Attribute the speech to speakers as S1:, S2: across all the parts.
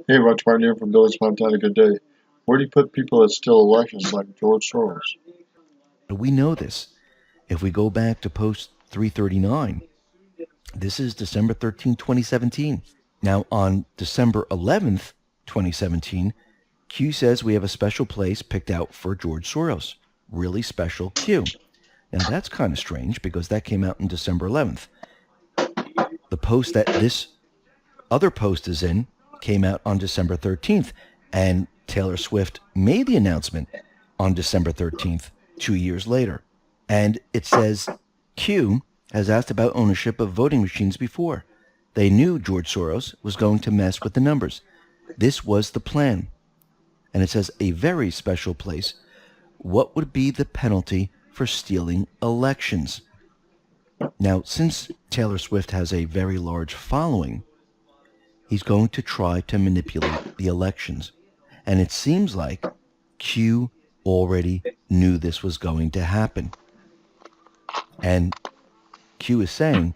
S1: Hey, Raj Martin here from Village, Montana. Good day. Where do you put people that steal elections like George Soros?
S2: We know this. If we go back to post 339, this is December 13th, 2017. Now, on December 11th, 2017, Q says we have a special place picked out for George Soros. Really special Q. Now, that's kind of strange because that came out on December 11th. The post that this other post is in came out on December 13th, and Taylor Swift made the announcement on December 13th, 2 years later. And it says Q has asked about ownership of voting machines before. They knew George Soros was going to mess with the numbers. This was the plan. And it says a very special place. What would be the penalty for stealing elections? Now, since Taylor Swift has a very large following, he's going to try to manipulate the elections. And it seems like Q already knew this was going to happen. And Q is saying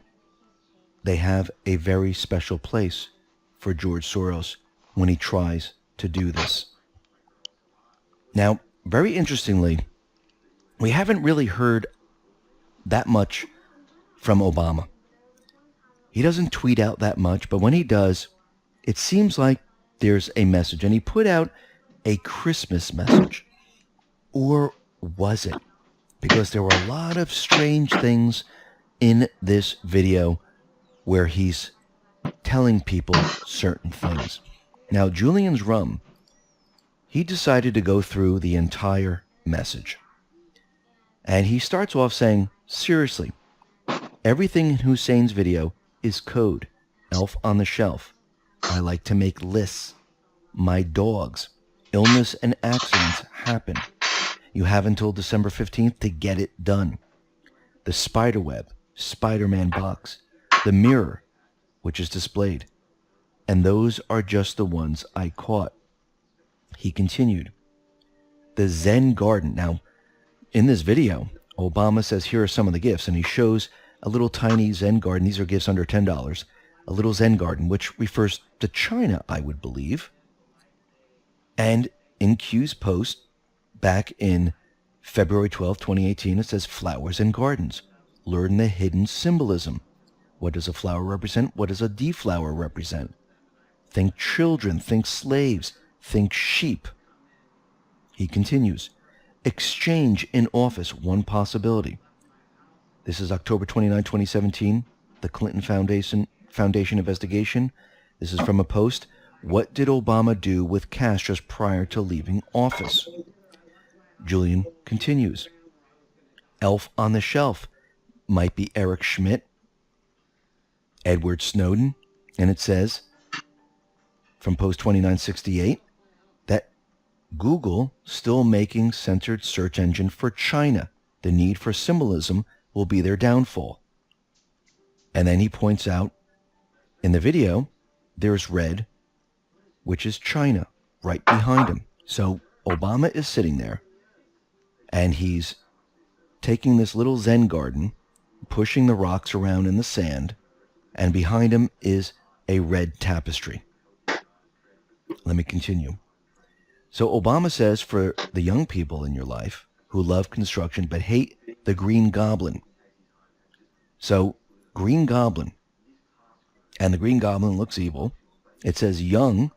S2: they have a very special place for George Soros when he tries to do this. Now, very interestingly, we haven't really heard that much from Obama. He doesn't tweet out that much, but when he does, it seems like there's a message. And he put out a Christmas message. Or was it? Because there were a lot of strange things in this video where he's telling people certain things. Now, Julian's Rum, he decided to go through the entire message. And he starts off saying, seriously, everything in Hussein's video is code. Elf on the shelf. I like to make lists. My dogs. Illness and accidents happen. You have until December 15th to get it done. The spiderweb, Spider-Man box, the mirror, which is displayed. And those are just the ones I caught. He continued. The Zen garden. Now, in this video, Obama says, here are some of the gifts, and he shows a little tiny Zen garden. These are gifts under $10. A little Zen garden, which refers to China, I would believe. And in Q's post, back in February 12, 2018, it says flowers and gardens. Learn the hidden symbolism. What does a flower represent? What does a deflower represent? Think children, think slaves, think sheep. He continues. Exchange in office, one possibility. This is October 29, 2017, the Clinton Foundation investigation. This is from a post. What did Obama do with cash just prior to leaving office? Julian continues. Elf on the shelf might be Eric Schmidt, Edward Snowden, and it says from post 2968 that Google still making centered search engine for China. The need for symbolism will be their downfall. And then he points out in the video, there's red, which is China, right behind him. So Obama is sitting there, and he's taking this little Zen garden, pushing the rocks around in the sand, and behind him is a red tapestry. Let me continue. So Obama says for the young people in your life who love construction but hate the Green Goblin. So Green Goblin, and the Green Goblin looks evil. It says young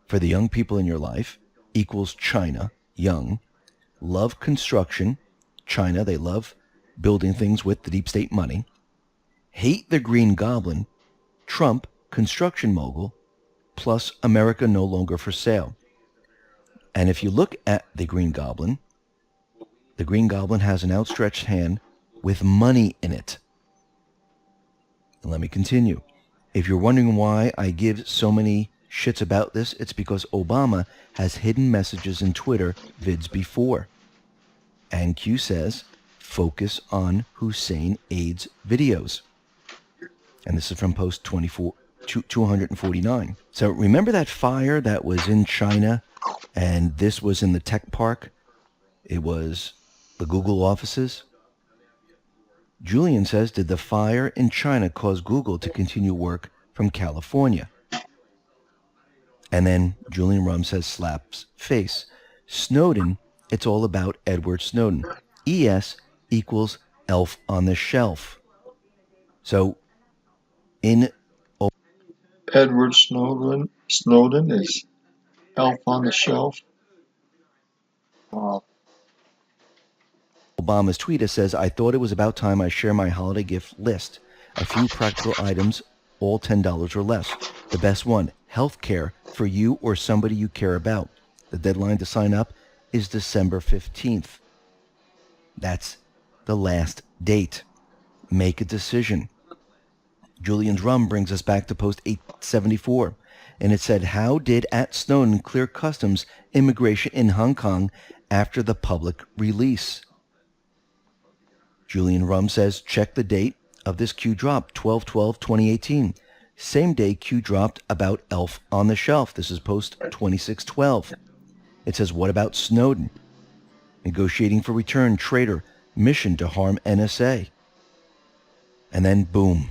S2: for the young people in your life equals China, young. Love construction, China, they love building things with the deep state money. Hate the Green Goblin, Trump, construction mogul, plus America no longer for sale. And if you look at the Green Goblin has an outstretched hand with money in it. And let me continue. If you're wondering why I give so many shits about this, it's because Obama has hidden messages in Twitter vids before. And Q says, focus on Hussein AIDS videos. And this is from post 249. So remember that fire that was in China, and this was in the tech park? It was the Google offices. Julian says, did the fire in China cause Google to continue work from California? And then Julian Rum says, slaps face. Snowden, it's all about Edward Snowden. ES equals elf on the shelf. So in
S1: Edward Snowden is elf on the shelf. Wow.
S2: Obama's tweet, it says, I thought it was about time I share my holiday gift list. A few practical items, all $10 or less. The best one, health care for you or somebody you care about. The deadline to sign up is December 15th. That's the last date. Make a decision. Julian's Rum brings us back to post 874. And it said, how did @Snowden clear customs immigration in Hong Kong after the public release? Julian Rum says, check the date of this Q drop, 12/12/2018. Same day Q dropped about elf on the shelf. This is post 2612. It says, what about Snowden? Negotiating for return, traitor, mission to harm NSA. And then boom.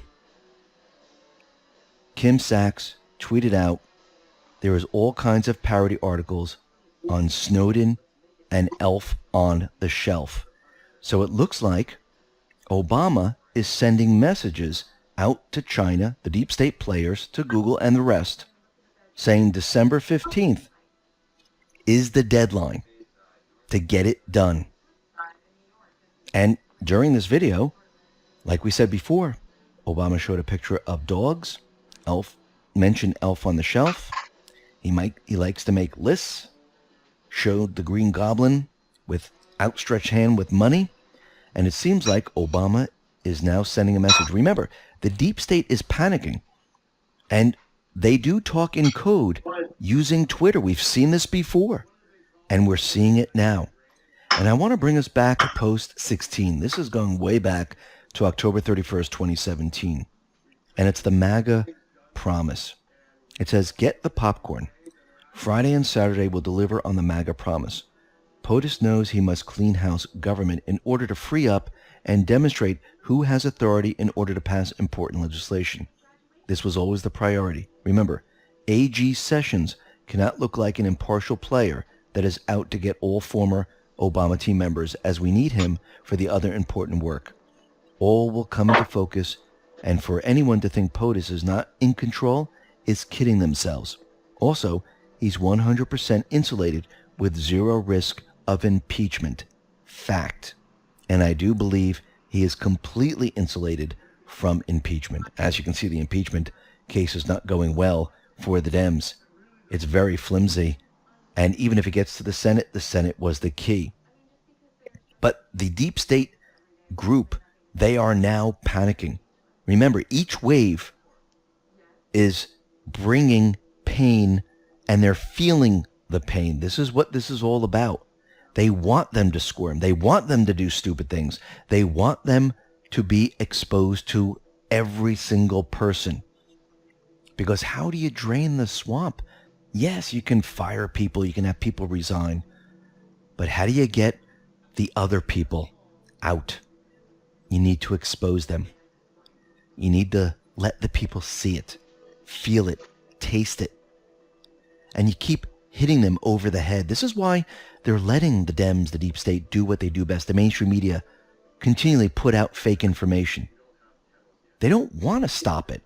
S2: Kim Sachs tweeted out, there is all kinds of parody articles on Snowden and elf on the shelf. So it looks like Obama is sending messages out to China, the deep state players, to Google and the rest, saying December 15th is the deadline to get it done. And during this video, like we said before, Obama showed a picture of dogs. Elf mentioned elf on the shelf. He likes to make lists. Showed the Green Goblin with outstretched hand with money. And it seems like Obama is now sending a message. Remember, the deep state is panicking. And they do talk in code using Twitter. We've seen this before. And we're seeing it now. And I want to bring us back to post 16. This is going way back to October 31st, 2017. And it's the MAGA promise. It says, get the popcorn. Friday and Saturday will deliver on the MAGA promise. POTUS knows he must clean house government in order to free up and demonstrate who has authority in order to pass important legislation. This was always the priority. Remember, AG Sessions cannot look like an impartial player that is out to get all former Obama team members, as we need him for the other important work. All will come into focus, and for anyone to think POTUS is not in control is kidding themselves. Also, he's 100% insulated with zero risk of impeachment. Fact. And I do believe he is completely insulated from impeachment. As you can see, the impeachment case is not going well for the Dems. It's very flimsy. And even if it gets to the Senate was the key. But the deep state group, they are now panicking. Remember, each wave is bringing pain, and they're feeling the pain. This is what this is all about. They want them to squirm. They want them to do stupid things. They want them to be exposed to every single person. Because how do you drain the swamp? Yes, you can fire people. You can have people resign. But how do you get the other people out? You need to expose them. You need to let the people see it, feel it, taste it. And you keep hitting them over the head. This is why they're letting the Dems, the deep state, do what they do best. The mainstream media continually put out fake information. They don't want to stop it.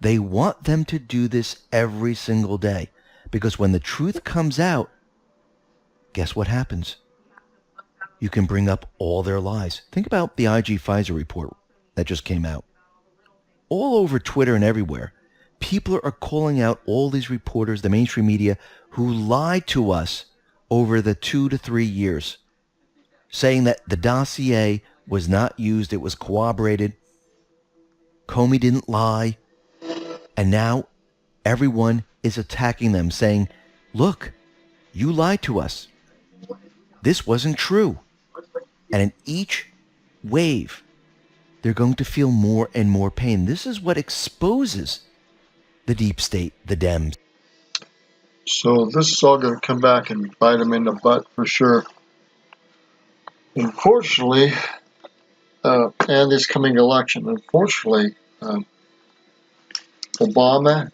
S2: They want them to do this every single day. Because when the truth comes out, guess what happens? You can bring up all their lies. Think about the IG Pfizer report that just came out. All over Twitter and everywhere, people are calling out all these reporters, the mainstream media, who lied to us over the 2 to 3 years, saying that the dossier was not used, it was corroborated. Comey didn't lie. And now everyone is attacking them, saying, look, you lied to us. This wasn't true. And in each wave, they're going to feel more and more pain. This is what exposes the deep state, the Dems.
S1: So this is all going to come back and bite them in the butt for sure. Unfortunately, and this coming election, Obama,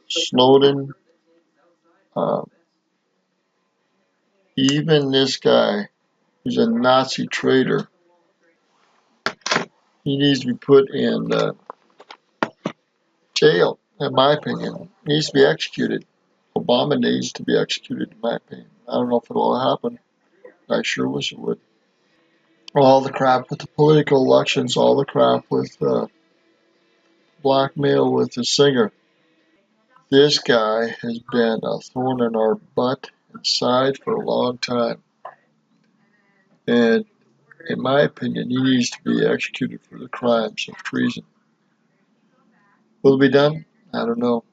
S1: Snowden, Even this guy, who's a Nazi traitor, he needs to be put in jail, in my opinion. He needs to be executed. Obama needs to be executed, in my opinion. I don't know if it'll happen. I sure wish it would. All the crap with the political elections, all the crap with blackmail with the singer. This guy has been a thorn in our butt and side for a long time. And in my opinion, he needs to be executed for the crimes of treason. Will it be done? I don't know.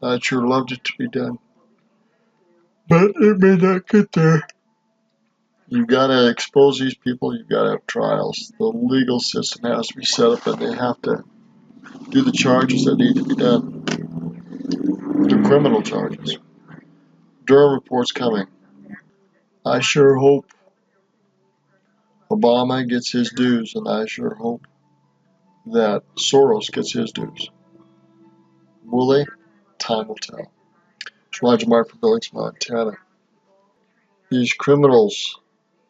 S1: I'd sure loved it to be done. But it may not get there. You've got to expose these people. You've got to have trials. The legal system has to be set up, and they have to do the charges that need to be done. The criminal charges. Durham report's coming. I sure hope Obama gets his dues, and I sure hope that Soros gets his dues. Will they? Time will tell. It's Roger Martin from Billings, Montana. These criminals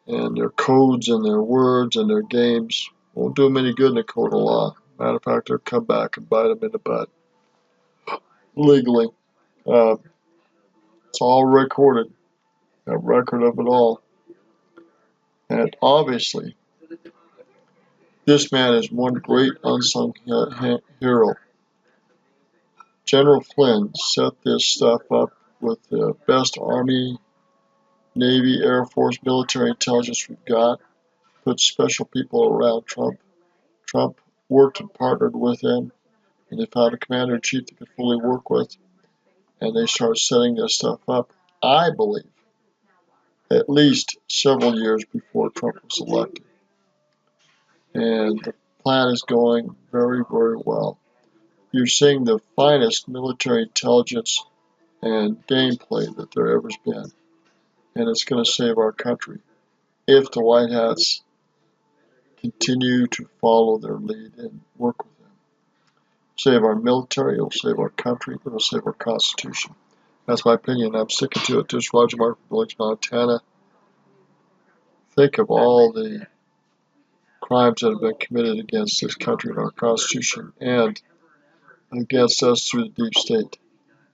S1: and their codes and their words and their games won't do them any good in the court of law. Matter of fact, they'll come back and bite them in the butt. Legally. It's all recorded. A record of it all. And obviously, this man is one great unsung hero. General Flynn set this stuff up with the best Army, Navy, Air Force, military intelligence we've got. Put special people around Trump. Trump worked and partnered with them, and they found a commander-in-chief they could fully work with, and they started setting this stuff up, I believe, at least several years before Trump was elected. And the plan is going very, very well. You're seeing the finest military intelligence and gameplay that there ever has been, and it's going to save our country if the White Hats continue to follow their lead and work with them. Save our military, it'll save our country, it'll save our Constitution. That's my opinion. I'm sticking to it. This is Roger Martin from Billings, Montana. Think of all the crimes that have been committed against this country and our Constitution and against us through the deep state.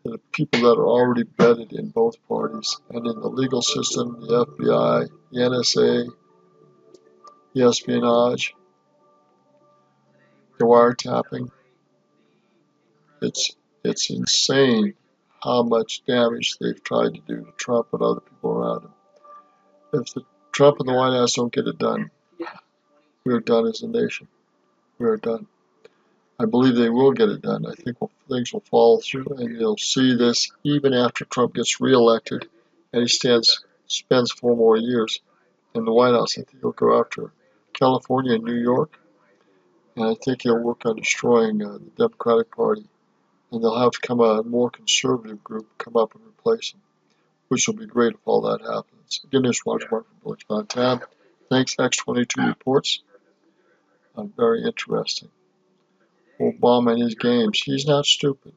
S1: The people that are already bedded in both parties and in the legal system, the FBI, the NSA, the espionage, the wiretapping. It's insane how much damage they've tried to do to Trump and other people around him. If Trump and the White House don't get it done, we are done as a nation. We are done. I believe they will get it done. I think things will follow through, and you'll see this even after Trump gets reelected and he spends 4 more years in the White House. I think he'll go after California and New York, and I think he'll work on destroying the Democratic Party, and they'll have to come a more conservative group come up and replace him, which will be great if all that happens. Again, this is Roger Martin from Billings, Montana. Thanks, X22 Reports. Very interesting. Obama and his games. He's not stupid,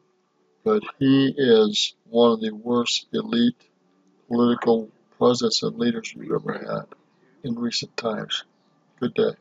S1: but he is one of the worst elite political presidents and leaders we've ever had in recent times. Good day.